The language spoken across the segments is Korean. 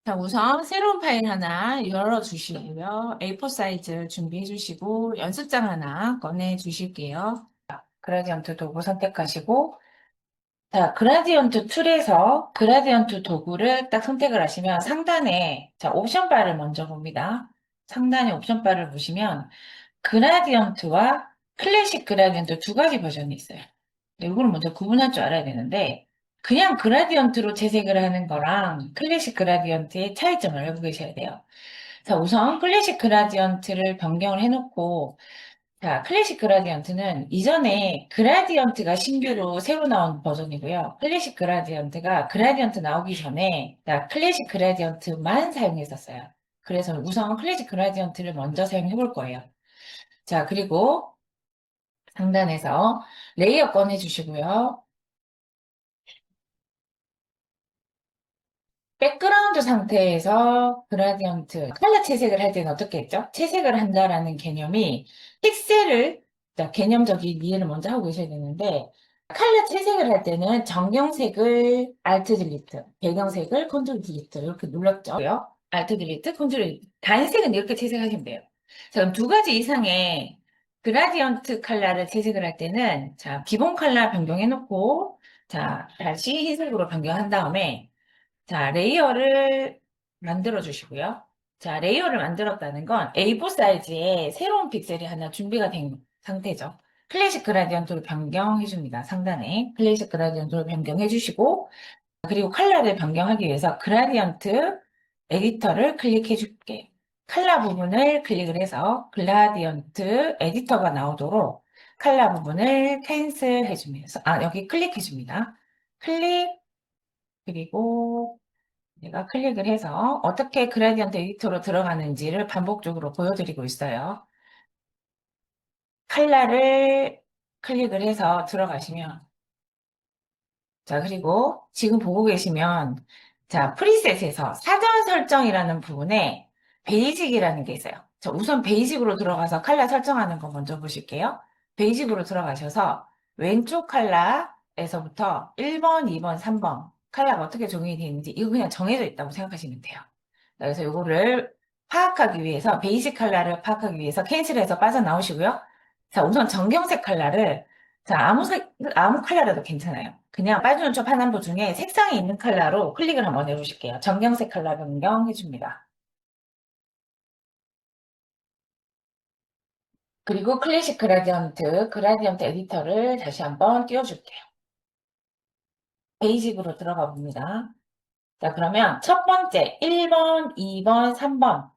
자, 우선 새로운 파일 하나 열어주시고요. A4 사이즈 준비해 주시고 연습장 하나 꺼내 주실게요. 그라디언트 도구 선택하시고 자, 그라디언트 툴에서 그라디언트 도구를 딱 선택을 하시면 상단에 자, 옵션 바를 먼저 봅니다. 상단에 옵션 바를 보시면 그라디언트와 클래식 그라디언트 두 가지 버전이 있어요. 이거를 먼저 구분할 줄 알아야 되는데 그냥 그라디언트로 채색을 하는 거랑 클래식 그라디언트의 차이점을 알고 계셔야 돼요. 자, 우선 클래식 그라디언트를 변경을 해놓고 자, 클래식 그라디언트는 이전에 그라디언트가 신규로 새로 나온 버전이고요. 클래식 그라디언트가 그라디언트 나오기 전에 자, 클래식 그라디언트만 사용했었어요. 그래서 우선 클래식 그라디언트를 먼저 사용해 볼 거예요. 자, 그리고 상단에서 레이어 꺼내 주시고요. 백그라운드 상태에서 그라디언트, 컬러 채색을 할 때는 어떻게 했죠? 채색을 한다라는 개념이 픽셀을, 자, 개념적인 이해를 먼저 하고 계셔야 되는데, 컬러 채색을 할 때는 정경색을 Alt 딜리트, 배경색을 Ctrl 딜리트 이렇게 눌렀죠. Alt 딜리트, Ctrl 딜리트. 단색은 이렇게 채색하시면 돼요. 자, 그럼 두 가지 이상의 그라디언트 컬러를 채색을 할 때는, 자, 기본 컬러 변경해놓고, 자, 다시 흰색으로 변경한 다음에, 자, 레이어를 만들어 주시고요. 자, 레이어를 만들었다는 건 A4 사이즈의 새로운 픽셀이 하나 준비가 된 상태죠. 클래식 그라디언트로 변경해 줍니다. 상단에 클래식 그라디언트로 변경해 주시고 그리고 컬러를 변경하기 위해서 그라디언트 에디터를 클릭해 줄게요. 컬러 부분을 클릭을 해서 그라디언트 에디터가 나오도록 컬러 부분을 캔슬해 주면서 여기 클릭해 줍니다. 클릭 그리고 제가 클릭을 해서 어떻게 그라디언트 에디터로 들어가는지를 반복적으로 보여드리고 있어요. 컬러를 클릭을 해서 들어가시면 자, 그리고 지금 보고 계시면 자, 프리셋에서 사전 설정이라는 부분에 베이직이라는 게 있어요. 자, 우선 베이직으로 들어가서 컬러 설정하는 거 먼저 보실게요. 베이직으로 들어가셔서 왼쪽 컬러에서부터 1번, 2번, 3번 컬러가 어떻게 적용이 되어 있는지 이거 그냥 정해져 있다고 생각하시면 돼요. 그래서 이거를 파악하기 위해서 베이직 컬러를 파악하기 위해서 캔슬해서 빠져나오시고요. 자, 우선 정경색 컬러를 자, 아무 컬러라도 괜찮아요. 그냥 빨주노 초 파남보 중에 색상이 있는 컬러로 클릭을 한번 해보실게요. 정경색 컬러 변경해줍니다. 그리고 클래식 그라디언트 에디터를 다시 한번 띄워줄게요. 베이직으로 들어가 봅니다. 자, 그러면 첫 번째 1번, 2번, 3번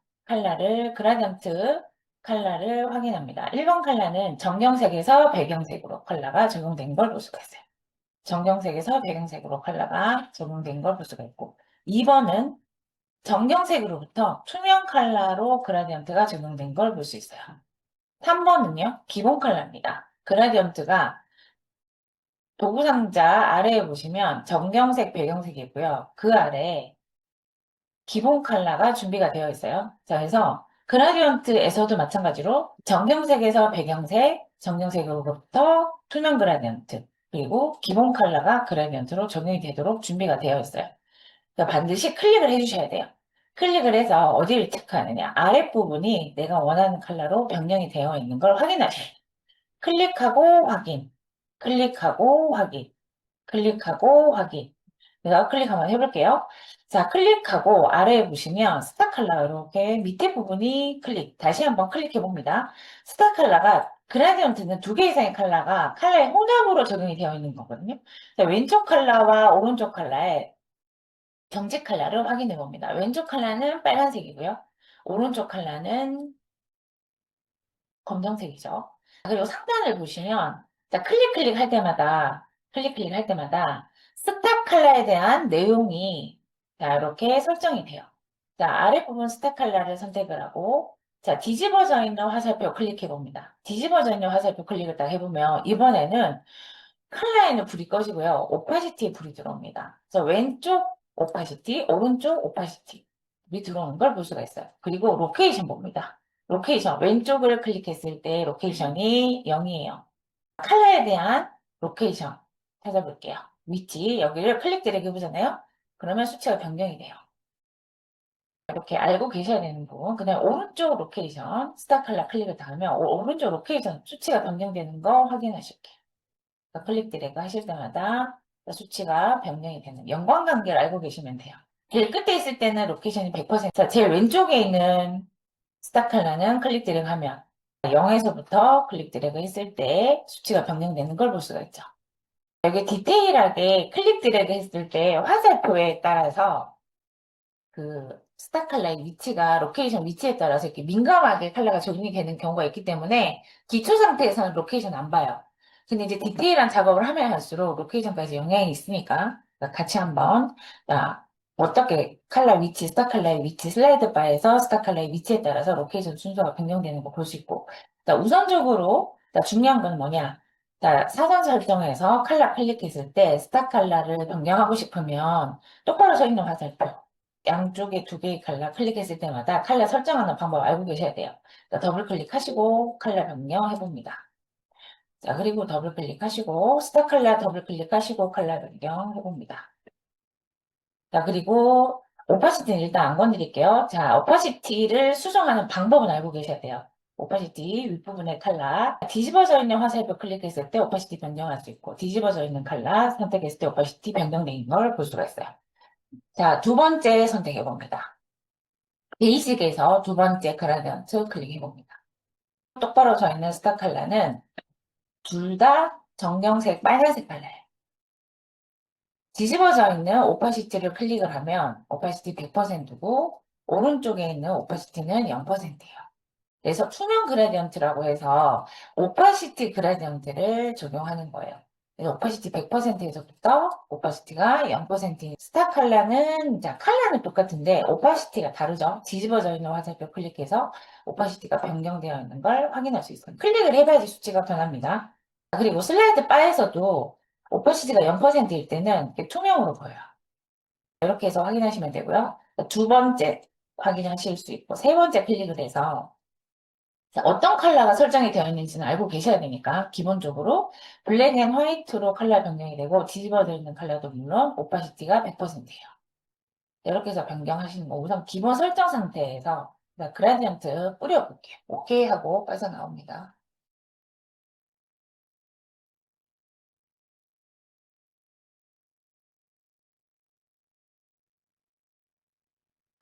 그라디언트 컬러를 확인합니다. 1번 컬러는 정경색에서 배경색으로 컬러가 적용된 걸 볼 수가 있어요. 정경색에서 배경색으로 컬러가 적용된 걸 볼 수가 있고 2번은 정경색으로부터 투명 컬러로 그라디언트가 적용된 걸 볼 수 있어요. 3번은요, 기본 컬러입니다. 그라디언트가 도구 상자 아래에 보시면 정경색, 배경색이고요. 그 아래에 기본 컬러가 준비가 되어 있어요. 자, 그래서 그라디언트에서도 마찬가지로 정경색에서 배경색, 정경색으로부터 투명 그라디언트, 그리고 기본 컬러가 그라디언트로 적용이 되도록 준비가 되어 있어요. 그러니까 반드시 클릭을 해주셔야 돼요. 클릭을 해서 어디를 체크하느냐. 아랫부분이 내가 원하는 컬러로 변경이 되어 있는 걸 확인하셔야 돼요. 클릭하고 확인, 클릭하고 확인, 클릭하고 확인. 그래서 클릭 한번 해볼게요. 자, 클릭하고 아래에 보시면 스타 컬러 이렇게 밑에 부분이 클릭. 다시 한번 클릭해 봅니다. 스타 컬러가 그라디언트는 두 개 이상의 컬러가 컬러의 혼합으로 적용이 되어 있는 거거든요. 자, 왼쪽 컬러와 오른쪽 컬러의 경직 컬러를 확인해 봅니다. 왼쪽 컬러는 빨간색이고요. 오른쪽 컬러는 검정색이죠. 그리고 상단을 보시면 자, 클릭 할 때마다 스탑 컬러에 대한 내용이 자, 이렇게 설정이 돼요. 자, 아랫부분 스탑 컬러를 선택을 하고 자, 뒤집어져 있는 화살표 클릭해 봅니다. 뒤집어져 있는 화살표 클릭을 딱 해보면 이번에는 컬러에는 불이 꺼지고요. 오파시티에 불이 들어옵니다. 그래서 왼쪽 오파시티, 오른쪽 오파시티 불이 들어오는 걸 볼 수가 있어요. 그리고 로케이션 봅니다. 로케이션, 왼쪽을 클릭했을 때 로케이션이 0이에요. 컬러에 대한 로케이션 찾아볼게요. 위치, 여기를 클릭 드래그 해보잖아요. 그러면 수치가 변경이 돼요. 이렇게 알고 계셔야 되는 부분. 그다음에 오른쪽 로케이션, 스타 컬러 클릭을 닿으면 오른쪽 로케이션 수치가 변경되는 거 확인하실게요. 그러니까 클릭 드래그 하실 때마다 수치가 변경이 되는 연관관계를 알고 계시면 돼요. 제일 끝에 있을 때는 로케이션이 100%, 제일 왼쪽에 있는 스타 컬러는 클릭 드래그 하면 0에서부터 클릭 드래그 했을 때 수치가 변경되는 걸 볼 수가 있죠. 여기 디테일하게 클릭 드래그 했을 때 화살표에 따라서 그 스타 컬러의 위치가 로케이션 위치에 따라서 이렇게 민감하게 컬러가 적용이 되는 경우가 있기 때문에 기초 상태에서는 로케이션 안 봐요. 근데 이제 디테일한 작업을 하면 할수록 로케이션까지 영향이 있으니까 그러니까 같이 한번 자, 어떻게 컬러 위치, 스타 컬러의 위치 슬라이드 바에서 스타 컬러의 위치에 따라서 로케이션 순서가 변경되는 거 볼 수 있고 자, 우선적으로 자, 중요한 건 뭐냐 자, 사전 설정에서 컬러 클릭했을 때 스타 컬러를 변경하고 싶으면 똑바로 서 있는 화살표 양쪽에 두 개의 컬러 클릭했을 때마다 컬러 설정하는 방법 알고 계셔야 돼요. 자, 더블 클릭하시고 컬러 변경해 봅니다. 자, 그리고 더블 클릭하시고 스타 컬러 더블 클릭하시고 컬러 변경해 봅니다. 자, 그리고 오파시티는 일단 안 건드릴게요. 자, 오파시티를 수정하는 방법은 알고 계셔야 돼요. 오파시티 윗부분의 컬러 뒤집어져 있는 화살표 클릭했을 때 오파시티 변경할 수 있고 뒤집어져 있는 컬러 선택했을 때 오파시티 변경된 걸 볼 수가 있어요. 자, 두 번째 선택해 봅니다. 베이직에서 두 번째 그라디언트 클릭해 봅니다. 똑바로 서 있는 스타 컬러는 둘 다 정경색 빨간색 컬러예요. 뒤집어져 있는 오파시티를 클릭을 하면 오파시티 100%고 오른쪽에 있는 오파시티는 0%예요. 그래서 투명 그라디언트라고 해서 오파시티 그라디언트를 적용하는 거예요. 그래서 오파시티 100%에서부터 오파시티가 0%인 스타 컬러는 자 컬러는 똑같은데 오파시티가 다르죠. 뒤집어져 있는 화살표 클릭해서 오파시티가 변경되어 있는 걸 확인할 수 있어요. 클릭을 해봐야지 수치가 변합니다. 그리고 슬라이드 바에서도 오파시티가 0%일 때는 이렇게 투명으로 보여요. 이렇게 해서 확인하시면 되고요. 두 번째 확인하실 수 있고 세 번째 클릭을 해서 어떤 컬러가 설정이 되어 있는지는 알고 계셔야 되니까 기본적으로 블랙 앤 화이트로 컬러 변경이 되고 뒤집어져 있는 컬러도 물론 오파시티가 100%예요. 이렇게 해서 변경하시는 거 우선 기본 설정 상태에서 그라디언트 뿌려볼게요. 오케이 하고 빠져나옵니다.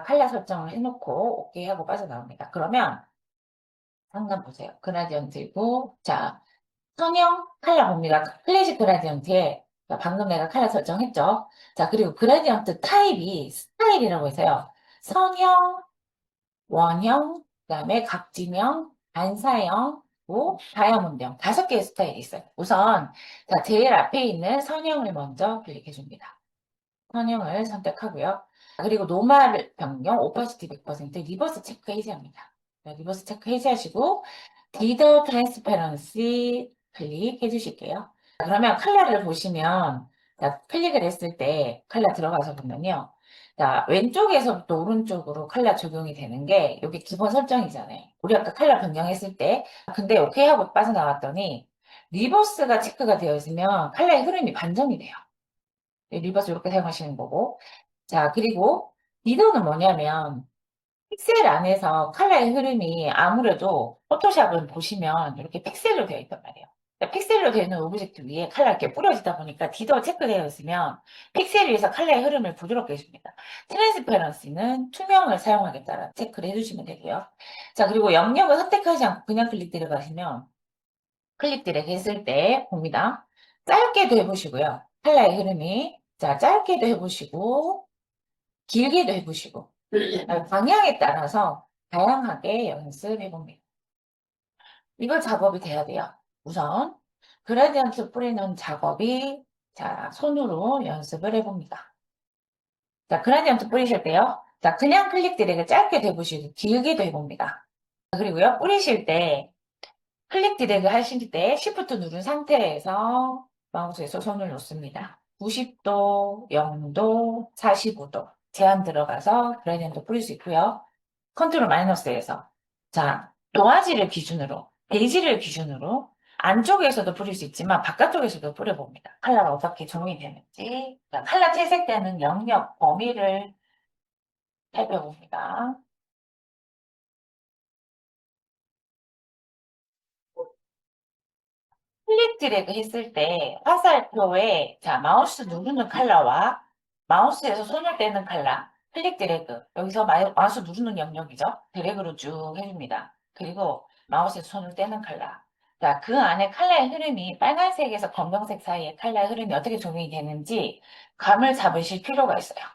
컬러 설정을 해놓고 오케이 하고 빠져나옵니다. 그러면 상단 보세요. 그라디언트이고 자 선형 컬러 봅니다. 클래식 그라디언트에 방금 내가 컬러 설정했죠. 자, 그리고 그라디언트 타입이 스타일이라고 해서요. 선형, 원형, 그다음에 각지명, 반사형, 다이아몬드형 5개의 스타일이 있어요. 우선 자, 제일 앞에 있는 선형을 먼저 클릭해 줍니다. 선형을 선택하고요. 그리고 노멀 변경, 오파시티 100%, 리버스 체크 해제합니다. 리버스 체크 해제하시고 디더 트랜스페런시 클릭해 주실게요. 그러면 컬러를 보시면 자, 클릭을 했을 때 컬러 들어가서 보면요. 자, 왼쪽에서부터 오른쪽으로 컬러 적용이 되는 게 이게 기본 설정이잖아요. 우리 아까 컬러 변경했을 때 근데 오케이 하고 빠져나왔더니 리버스가 체크가 되어 있으면 컬러의 흐름이 반전이 돼요. 리버스 이렇게 사용하시는 거고. 자, 그리고 디더는 뭐냐면 픽셀 안에서 컬러의 흐름이 아무래도 포토샵은 보시면 이렇게 픽셀로 되어 있단 말이에요. 그러니까 픽셀로 되어 있는 오브젝트 위에 컬러 이렇게 뿌려지다 보니까 디더 체크되어 있으면 픽셀 위에서 컬러의 흐름을 부드럽게 해줍니다. 트랜스페런시는 투명을 사용하겠다는 체크를 해주시면 되고요. 자, 그리고 영역을 선택하지 않고 그냥 클릭 들어가시면 클릭 드래그 했을 때 봅니다. 짧게도 해보시고요. 컬러의 흐름이 자 짧게도 해보시고 길게도 해보시고 방향에 따라서 다양하게 연습해 봅니다. 이거 작업이 돼야 돼요. 우선 그라디언트 뿌리는 작업이 자 손으로 연습을 해봅니다. 자 그라디언트 뿌리실 때요. 자 그냥 클릭 드래그 짧게도 해보시고 길게도 해봅니다. 그리고요 뿌리실 때 클릭 드래그 하실 때 Shift 누른 상태에서 마우스에서 손을 놓습니다. 90도, 0도, 45도 제한 들어가서 그라디언트 뿌릴 수 있고요. 컨트롤 마이너스에서 자 도화지를 기준으로 베이지를 기준으로 안쪽에서도 뿌릴 수 있지만 바깥쪽에서도 뿌려봅니다. 컬러가 어떻게 조명이 되는지 컬러 채색되는 영역 범위를 살펴봅니다. 클릭 드래그 했을 때 화살표에 자 마우스 누르는 컬러와 마우스에서 손을 떼는 컬러 클릭 드래그 여기서 마우스 누르는 영역이죠. 드래그로 쭉 해줍니다. 그리고 마우스에서 손을 떼는 컬러 자, 그 안에 컬러의 흐름이 빨간색에서 검정색 사이의 컬러의 흐름이 어떻게 조명이 되는지 감을 잡으실 필요가 있어요.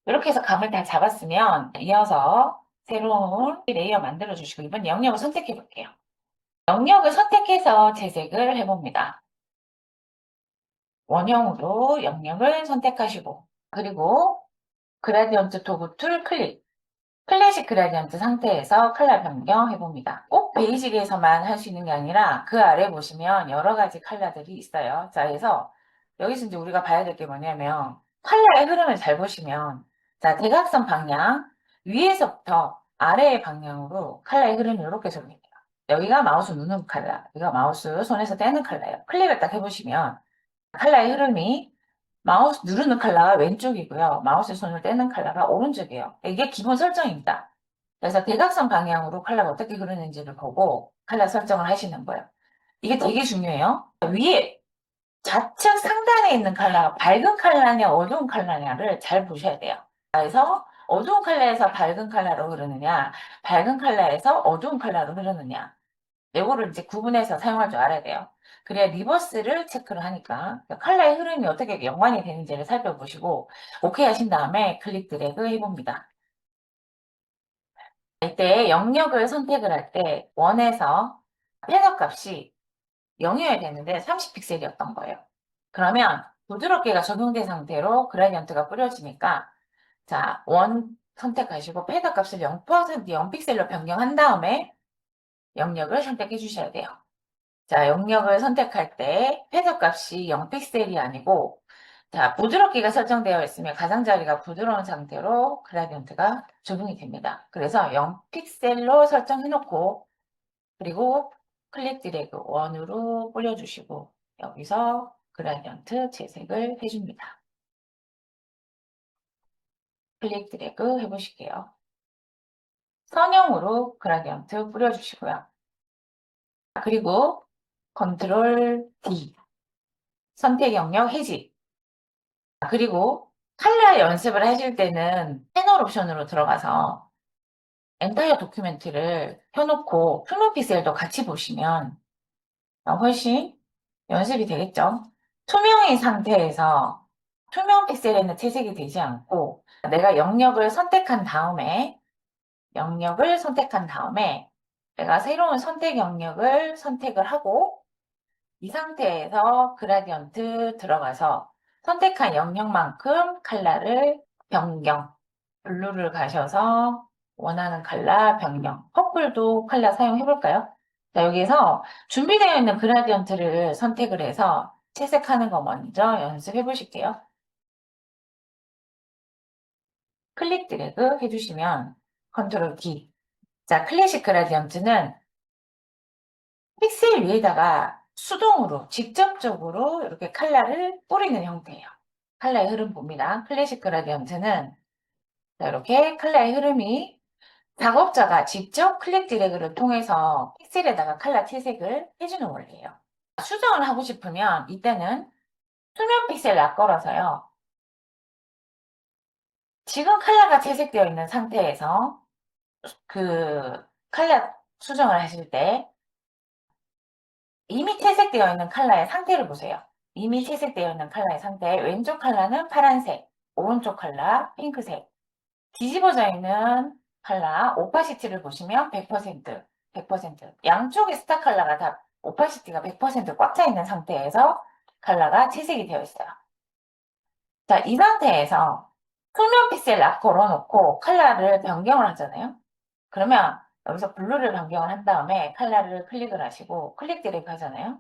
이렇게 해서 감을 다 잡았으면 이어서 새로운 레이어 만들어 주시고 이번 영역을 선택해 볼게요. 영역을 선택해서 재색을 해봅니다. 원형으로 영역을 선택하시고 그리고 그라디언트 도구 툴 클릭 클래식 그라디언트 상태에서 컬러 변경 해봅니다. 꼭 베이직에서만 할 수 있는 게 아니라 그 아래 보시면 여러 가지 컬러들이 있어요. 자, 그래서 여기서 이제 우리가 봐야 될 게 뭐냐면 컬러의 흐름을 잘 보시면 자, 대각선 방향 위에서부터 아래의 방향으로 컬러의 흐름이 이렇게 적립니다. 여기가 마우스 누는 컬러, 여기가 마우스 손에서 떼는 컬러예요. 클릭을 딱 해보시면 컬러의 흐름이 마우스 누르는 컬러가 왼쪽이고요. 마우스 손을 떼는 컬러가 오른쪽이에요. 이게 기본 설정입니다. 그래서 대각선 방향으로 컬러가 어떻게 흐르는지를 보고 컬러 설정을 하시는 거예요. 이게 되게 중요해요. 위에 좌측 상단에 있는 컬러가 밝은 컬러냐 어두운 컬러냐를 잘 보셔야 돼요. 그래서 어두운 컬러에서 밝은 컬러로 흐르느냐 밝은 컬러에서 어두운 컬러로 흐르느냐 요거를 이제 구분해서 사용할 줄 알아야 돼요. 그래야 리버스를 체크를 하니까 컬러의 흐름이 어떻게 연관이 되는지를 살펴보시고 오케이 하신 다음에 클릭 드래그 해봅니다. 이때 영역을 선택을 할 때 원에서 패널 값이 0이어야 되는데 30픽셀이었던 거예요. 그러면 부드럽게가 적용된 상태로 그라디언트가 뿌려지니까 자, 원 선택하시고 패널 값을 0% 0픽셀로 변경한 다음에 영역을 선택해 주셔야 돼요. 자, 영역을 선택할 때 패널 값이 0픽셀이 아니고 자, 부드럽기가 설정되어 있으면 가장자리가 부드러운 상태로 그라디언트가 적용이 됩니다. 그래서 0픽셀로 설정해 놓고 그리고 클릭 드래그 원으로 뿌려주시고 여기서 그라디언트 재색을 해줍니다. 클릭 드래그 해보실게요. 선형으로 그라디언트 뿌려주시고요. 그리고 컨트롤 D 선택 영역 해지 그리고 컬러 연습을 하실 때는 패널 옵션으로 들어가서 엔타이어 도큐멘트를 켜놓고 투명 픽셀도 같이 보시면 훨씬 연습이 되겠죠. 투명인 상태에서 투명 픽셀에는 채색이 되지 않고 내가 영역을 선택한 다음에 내가 새로운 선택 영역을 선택을 하고 이 상태에서 그라디언트 들어가서 선택한 영역만큼 컬러를 변경 블루를 가셔서 원하는 컬러 변경 퍼플도 컬러 사용해 볼까요? 자, 여기서 준비되어 있는 그라디언트를 선택을 해서 채색하는 거 먼저 연습해 보실게요. 클릭 드래그 해주시면 컨트롤 D. 자, 클래식 그라디언트는 픽셀 위에다가 수동으로 직접적으로 이렇게 컬러를 뿌리는 형태예요. 컬러의 흐름 봅니다. 클래식 그라디언트는 이렇게 컬러의 흐름이 작업자가 직접 클릭 드래그를 통해서 픽셀에다가 컬러 채색을 해주는 원리예요. 수정을 하고 싶으면 이때는 투명 픽셀 락걸어서요. 지금 컬러가 채색되어 있는 상태에서 그 컬러 수정을 하실 때 이미 채색되어 있는 컬러의 상태를 보세요. 이미 채색되어 있는 컬러의 상태, 왼쪽 컬러는 파란색, 오른쪽 컬러 핑크색, 뒤집어져 있는 컬러 오파시티를 보시면 100%, 100%. 양쪽의 스타 컬러가 다 오파시티가 100%꽉 차 있는 상태에서 컬러가 채색이 되어 있어요. 자, 이 상태에서 투명 픽셀 락 걸어놓고 컬러를 변경을 하잖아요. 그러면 여기서 블루를 변경을 한 다음에 컬러를 클릭을 하시고 클릭 드래그 하잖아요.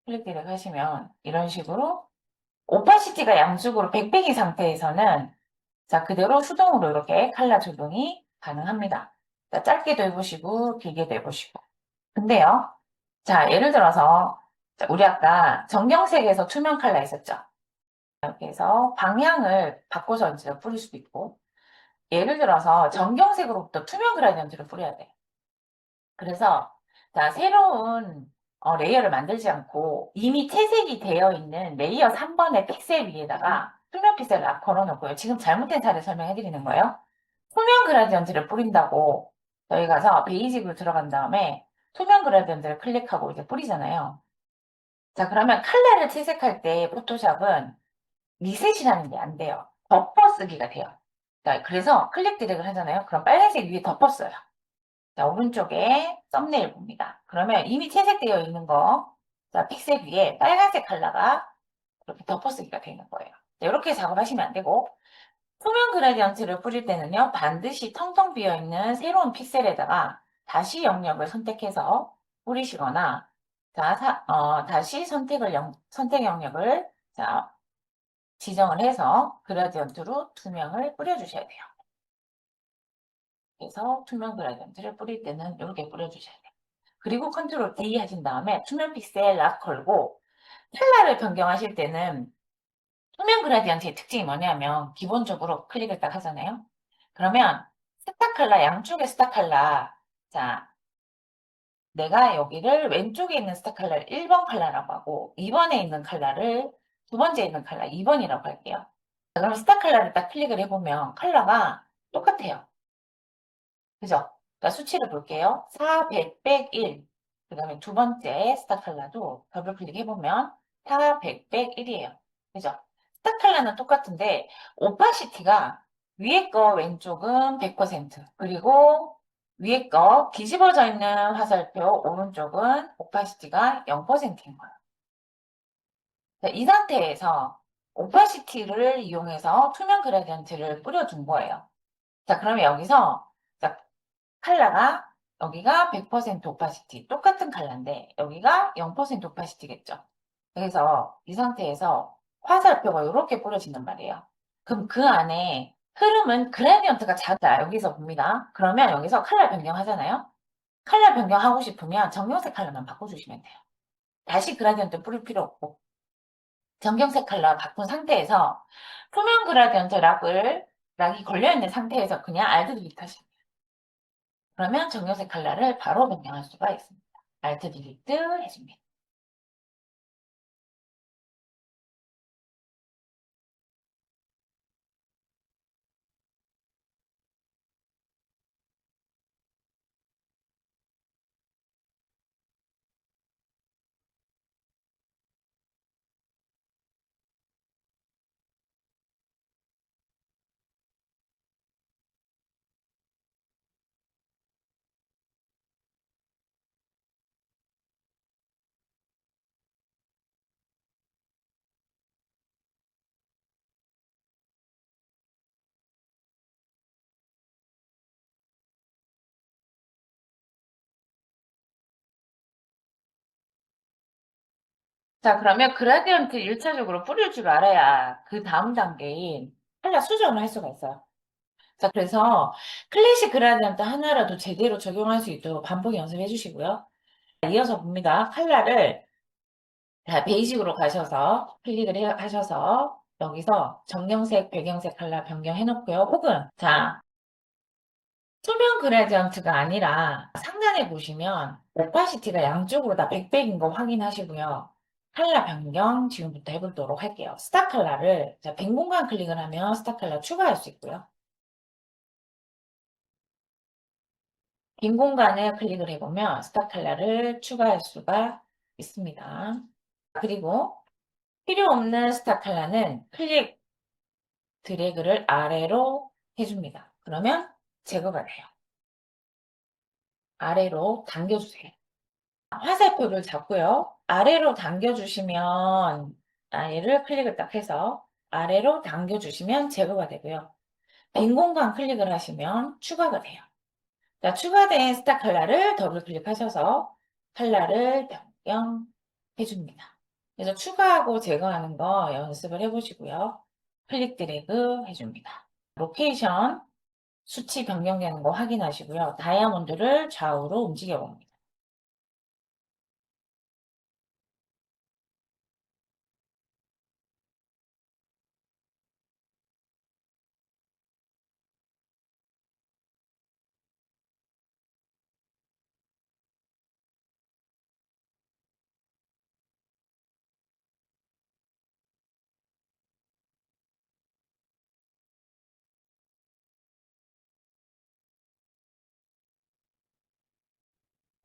클릭 드래그 하시면 이런 식으로 오파시티가 양쪽으로 100%인 상태에서는 자, 그대로 수동으로 이렇게 컬러 조정이 가능합니다. 자, 짧게도 해보시고 길게도 해보시고. 근데요. 자, 예를 들어서 자, 우리 아까 정경색에서 투명 컬러 있었죠. 이렇게 해서 방향을 바꿔서 이제 뿌릴 수도 있고 예를 들어서 정경색으로부터 투명 그라디언트를 뿌려야 돼. 그래서 자, 새로운 레이어를 만들지 않고 이미 채색이 되어 있는 레이어 3번의 픽셀 위에다가 투명 픽셀을 딱 걸어놓고요. 지금 잘못된 사례 설명해 드리는 거예요. 투명 그라디언트를 뿌린다고 저희 가서 베이직으로 들어간 다음에 투명 그라디언트를 클릭하고 이제 뿌리잖아요. 자, 그러면 컬러를 채색할 때 포토샵은 리셋이라는 게 안 돼요. 덮어쓰기가 돼요. 자, 그래서 클릭 드래그를 하잖아요. 그럼 빨간색 위에 덮었어요. 자, 오른쪽에 썸네일 봅니다. 그러면 이미 채색되어 있는 거, 자, 픽셀 위에 빨간색 컬러가 이렇게 덮어쓰기가 되는 거예요. 자, 이렇게 작업하시면 안 되고, 투명 그라디언트를 뿌릴 때는요, 반드시 텅텅 비어있는 새로운 픽셀에다가 다시 영역을 선택해서 뿌리시거나, 자, 다시 선택 영역을, 자, 지정을 해서 그라디언트로 투명을 뿌려주셔야 돼요. 그래서 투명 그라디언트를 뿌릴 때는 이렇게 뿌려주셔야 돼요. 그리고 컨트롤 D 하신 다음에 투명 픽셀 락 걸고 컬러를 변경하실 때는 투명 그라디언트의 특징이 뭐냐면 기본적으로 클릭을 딱 하잖아요. 그러면 스타 컬러, 양쪽의 스타 컬러. 자, 내가 여기를 왼쪽에 있는 스타 컬러를 1번 컬러라고 하고 2번에 있는 컬러를 두 번째 있는 컬러 2번이라고 할게요. 그럼 스타 컬러를 딱 클릭을 해보면 컬러가 똑같아요. 그죠? 그러니까 수치를 볼게요. 4, 100, 101. 그 다음에 두 번째 스타 컬러도 더블 클릭해보면 4, 100, 101이에요. 그죠? 스타 컬러는 똑같은데 오파시티가 위에 거 왼쪽은 100%, 그리고 위에 거 뒤집어져 있는 화살표 오른쪽은 오파시티가 0%인 거예요. 자, 이 상태에서 오파시티를 이용해서 투명 그라디언트를 뿌려준 거예요. 자, 그러면 여기서 자, 컬러가 여기가 100% 오파시티 똑같은 컬러인데 여기가 0% 오파시티겠죠. 그래서 이 상태에서 화살표가 이렇게 뿌려진단 말이에요. 그럼 그 안에 흐름은 그라디언트가 작다. 여기서 봅니다. 그러면 여기서 컬러 변경하잖아요. 컬러 변경하고 싶으면 정경색 컬러만 바꿔주시면 돼요. 다시 그라디언트 뿌릴 필요 없고 정경색 컬러 바꾼 상태에서 투명 그라디언트 락이 걸려있는 상태에서 그냥 알트 딜리트 하시면 돼요. 그러면 정교색 컬러를 바로 변경할 수가 있습니다. Alt 딜리트 해줍니다. 자, 그러면 그라디언트 1차적으로 뿌릴 줄 알아야 그 다음 단계인 컬러 수정을 할 수가 있어요. 자, 그래서 클래식 그라디언트 하나라도 제대로 적용할 수 있도록 반복 연습해 주시고요. 이어서 봅니다. 컬러를 자, 베이직으로 가셔서 클릭을 하셔서 여기서 정경색, 배경색 컬러 변경해 놓고요. 혹은 자, 투명 그라디언트가 아니라 상단에 보시면 오파시티가 양쪽으로 다 100%인 거 확인하시고요. 컬러 변경 지금부터 해보도록 할게요. 스타 컬러를 빈 공간 클릭을 하면 스타 컬러 추가할 수 있고요. 빈 공간을 클릭을 해보면 스타 컬러를 추가할 수가 있습니다. 그리고 필요 없는 스타 컬러는 클릭 드래그를 아래로 해줍니다. 그러면 제거가 돼요. 아래로 당겨주세요. 화살표를 잡고요. 아래로 당겨주시면 얘를 클릭을 딱 해서 아래로 당겨주시면 제거가 되고요. 빈 공간 클릭을 하시면 추가가 돼요. 자, 추가된 스타 컬러를 더블 클릭하셔서 컬러를 변경해 줍니다. 그래서 추가하고 제거하는 거 연습을 해보시고요. 클릭 드래그 해줍니다. 로케이션 수치 변경되는 거 확인하시고요. 다이아몬드를 좌우로 움직여 봅니다.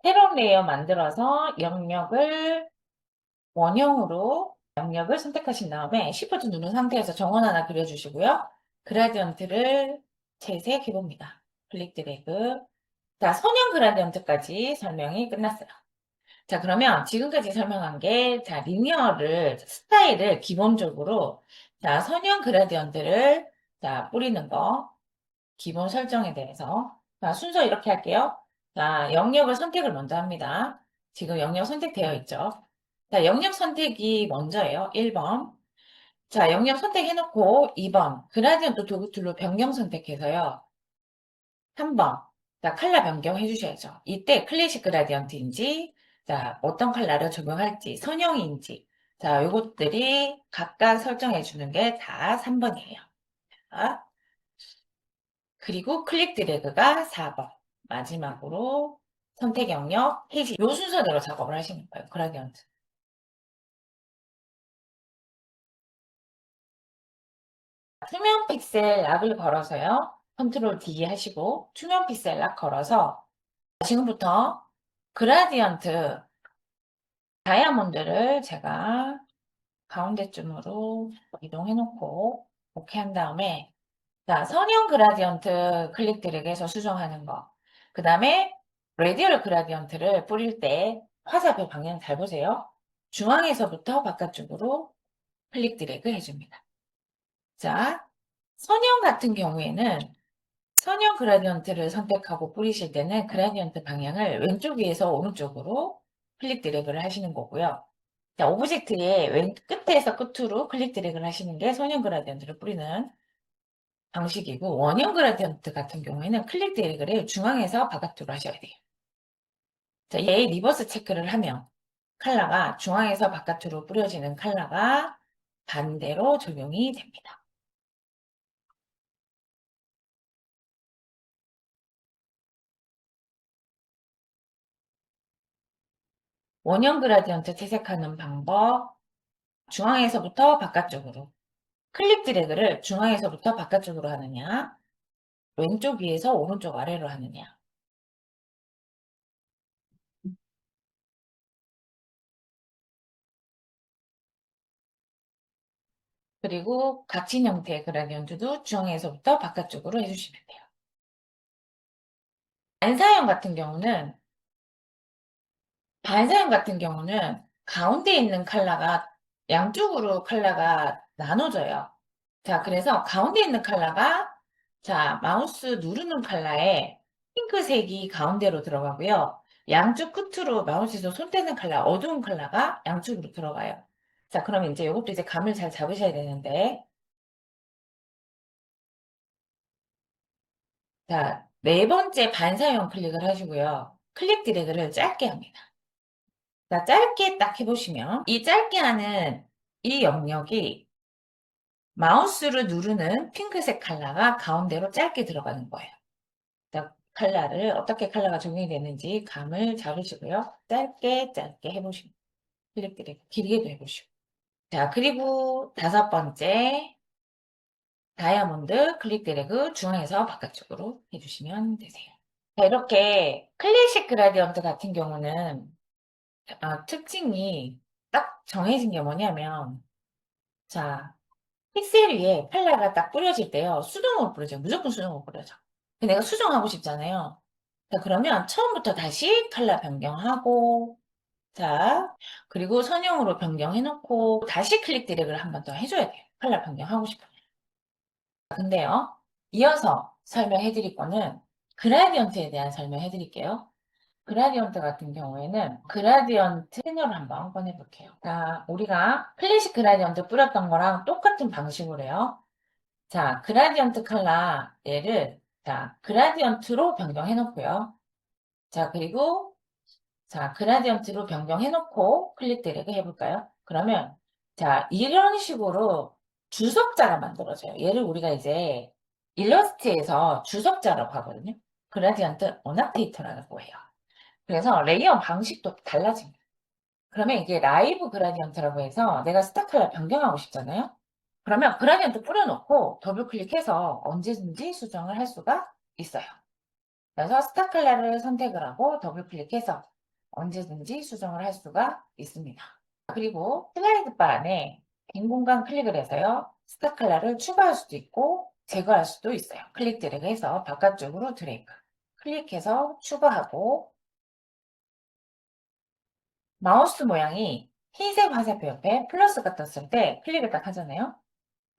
새로운 레이어 만들어서 영역을 원형으로 영역을 선택하신 다음에 Shift 누른 상태에서 정원 하나 그려주시고요. 그라디언트를 재색해봅니다. 클릭 드래그. 자, 선형 그라디언트까지 설명이 끝났어요. 자, 그러면 지금까지 설명한 게, 자, 리니어를, 스타일을 기본적으로, 자, 선형 그라디언트를, 자, 뿌리는 거, 기본 설정에 대해서. 자, 순서 이렇게 할게요. 자, 영역을 선택을 먼저 합니다. 지금 영역 선택되어 있죠. 자, 영역 선택이 먼저예요. 1번. 자, 영역 선택해놓고 2번. 그라디언트 도구 툴로 변경 선택해서요. 3번. 자, 컬러 변경해 주셔야죠. 이때 클래식 그라디언트인지, 자, 어떤 컬러를 적용할지, 선형인지, 자, 요것들이 각각 설정해 주는 게 다 3번이에요. 자, 그리고 클릭 드래그가 4번. 마지막으로 선택 영역, 해지. 요 순서대로 작업을 하시는 거예요. 그라디언트. 투명 픽셀 락을 걸어서요. 컨트롤 D 하시고 투명 픽셀 락 걸어서 지금부터 그라디언트 다이아몬드를 제가 가운데쯤으로 이동해 놓고 오케이 한 다음에 자, 선형 그라디언트 클릭 드래그해서 수정하는 거. 그 다음에 레디얼 그라디언트를 뿌릴 때 화살표 방향 잘 보세요. 중앙에서부터 바깥쪽으로 클릭 드래그 해줍니다. 자, 선형 같은 경우에는 선형 그라디언트를 선택하고 뿌리실 때는 그라디언트 방향을 왼쪽 위에서 오른쪽으로 클릭 드래그를 하시는 거고요. 자, 오브젝트의 왼 끝에서 끝으로 클릭 드래그를 하시는 게 선형 그라디언트를 뿌리는 방식이고 원형 그라디언트 같은 경우에는 클릭 드래그를 중앙에서 바깥으로 하셔야 돼요. 자, 얘 리버스 체크를 하면 컬러가 중앙에서 바깥으로 뿌려지는 컬러가 반대로 적용이 됩니다. 원형 그라디언트 채색하는 방법 중앙에서부터 바깥쪽으로 클릭 드래그를 중앙에서부터 바깥쪽으로 하느냐 왼쪽 위에서 오른쪽 아래로 하느냐 그리고 갇힌 형태의 그라디언트도 중앙에서부터 바깥쪽으로 해주시면 돼요. 반사형 같은 경우는 반사형 같은 경우는 가운데 있는 컬러가 양쪽으로 컬러가 나눠져요. 자, 그래서 가운데 있는 컬러가 자, 마우스 누르는 컬러에 핑크색이 가운데로 들어가고요. 양쪽 끝으로 마우스에서 손 떼는 컬러, 어두운 컬러가 양쪽으로 들어가요. 자, 그러면 이제 이것도 이제 감을 잘 잡으셔야 되는데 자, 네 번째 반사형 클릭을 하시고요. 클릭 드래그를 짧게 합니다. 자, 짧게 딱 해보시면 이 짧게 하는 이 영역이 마우스를 누르는 핑크색 컬러가 가운데로 짧게 들어가는 거예요. 자, 컬러를 어떻게 컬러가 적용이 되는지 감을 잡으시고요. 짧게 짧게 해보시고 클릭 드래그 길게도 해보시고 자, 그리고 다섯 번째 다이아몬드 클릭 드래그 중앙에서 바깥쪽으로 해주시면 되세요. 자, 이렇게 클래식 그라디언트 같은 경우는 특징이 딱 정해진 게 뭐냐면 자, 픽셀 위에 컬러가 딱 뿌려질 때요. 수동으로 뿌려져요. 무조건 수동으로 뿌려져. 근데 내가 수정하고 싶잖아요. 자, 그러면 처음부터 다시 컬러 변경하고 자, 그리고 선형으로 변경해놓고 다시 클릭 드래그를 한 번 더 해줘야 돼요. 컬러 변경하고 싶으면. 근데요. 이어서 설명해 드릴 거는 그라디언트에 대한 설명해 드릴게요. 그라디언트 같은 경우에는 그라디언트 패널을 한번 꺼내 볼게요. 자, 우리가 클래식 그라디언트 뿌렸던 거랑 똑같은 방식으로 해요. 자, 그라디언트 컬러 얘를 자, 그라디언트로 변경해 놓고요. 자, 그리고 자, 그라디언트로 변경해 놓고 클릭 드래그 해 볼까요? 그러면 자, 이런 식으로 주석자가 만들어져요. 얘를 우리가 이제 일러스트에서 주석자라고 하거든요. 그라디언트 어낙테이터라고 해요. 그래서 레이어 방식도 달라집니다. 그러면 이게 라이브 그라디언트라고 해서 내가 스타 컬러 변경하고 싶잖아요. 그러면 그라디언트 뿌려놓고 더블 클릭해서 언제든지 수정을 할 수가 있어요. 그래서 스타 컬러를 선택을 하고 더블 클릭해서 언제든지 수정을 할 수가 있습니다. 그리고 슬라이드 바 안에 빈 공간 클릭을 해서요. 스타 컬러를 추가할 수도 있고 제거할 수도 있어요. 클릭 드래그 해서 바깥쪽으로 드래그. 클릭해서 추가하고 마우스 모양이 흰색 화살표 옆에 플러스가 떴을 때 클릭을 딱 하잖아요.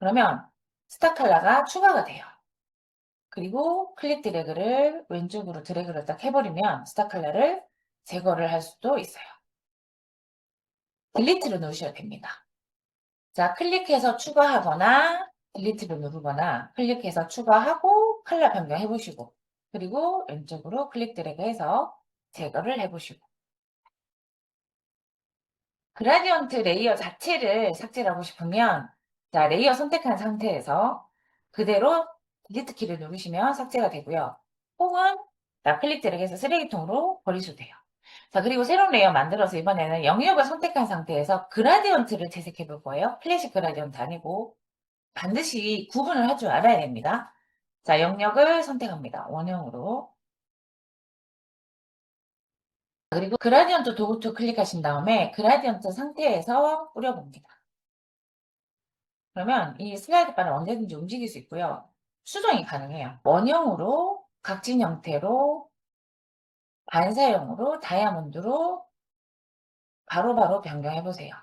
그러면 스타 컬러가 추가가 돼요. 그리고 클릭 드래그를 왼쪽으로 드래그를 딱 해버리면 스타 컬러를 제거를 할 수도 있어요. 딜리트를 누르셔도 됩니다. 자, 클릭해서 추가하거나 딜리트를 누르거나 클릭해서 추가하고 컬러 변경해 보시고 그리고 왼쪽으로 클릭 드래그 해서 제거를 해 보시고 그라디언트 레이어 자체를 삭제를 하고 싶으면 자, 레이어 선택한 상태에서 그대로 딜리트 키를 누르시면 삭제가 되고요. 혹은 자, 클릭 드래그 해서 쓰레기통으로 버리셔도 돼요. 자, 그리고 새로운 레이어 만들어서 이번에는 영역을 선택한 상태에서 그라디언트를 채색해 볼 거예요. 플래시 그라디언트 아니고 반드시 구분을 할 줄 알아야 됩니다. 자, 영역을 선택합니다. 원형으로. 그리고 그라디언트 도구투 클릭하신 다음에 그라디언트 상태에서 뿌려봅니다. 그러면 이 슬라이드 바는 언제든지 움직일 수 있고요. 수정이 가능해요. 원형으로, 각진 형태로, 반사형으로, 다이아몬드로 바로바로 변경해 보세요.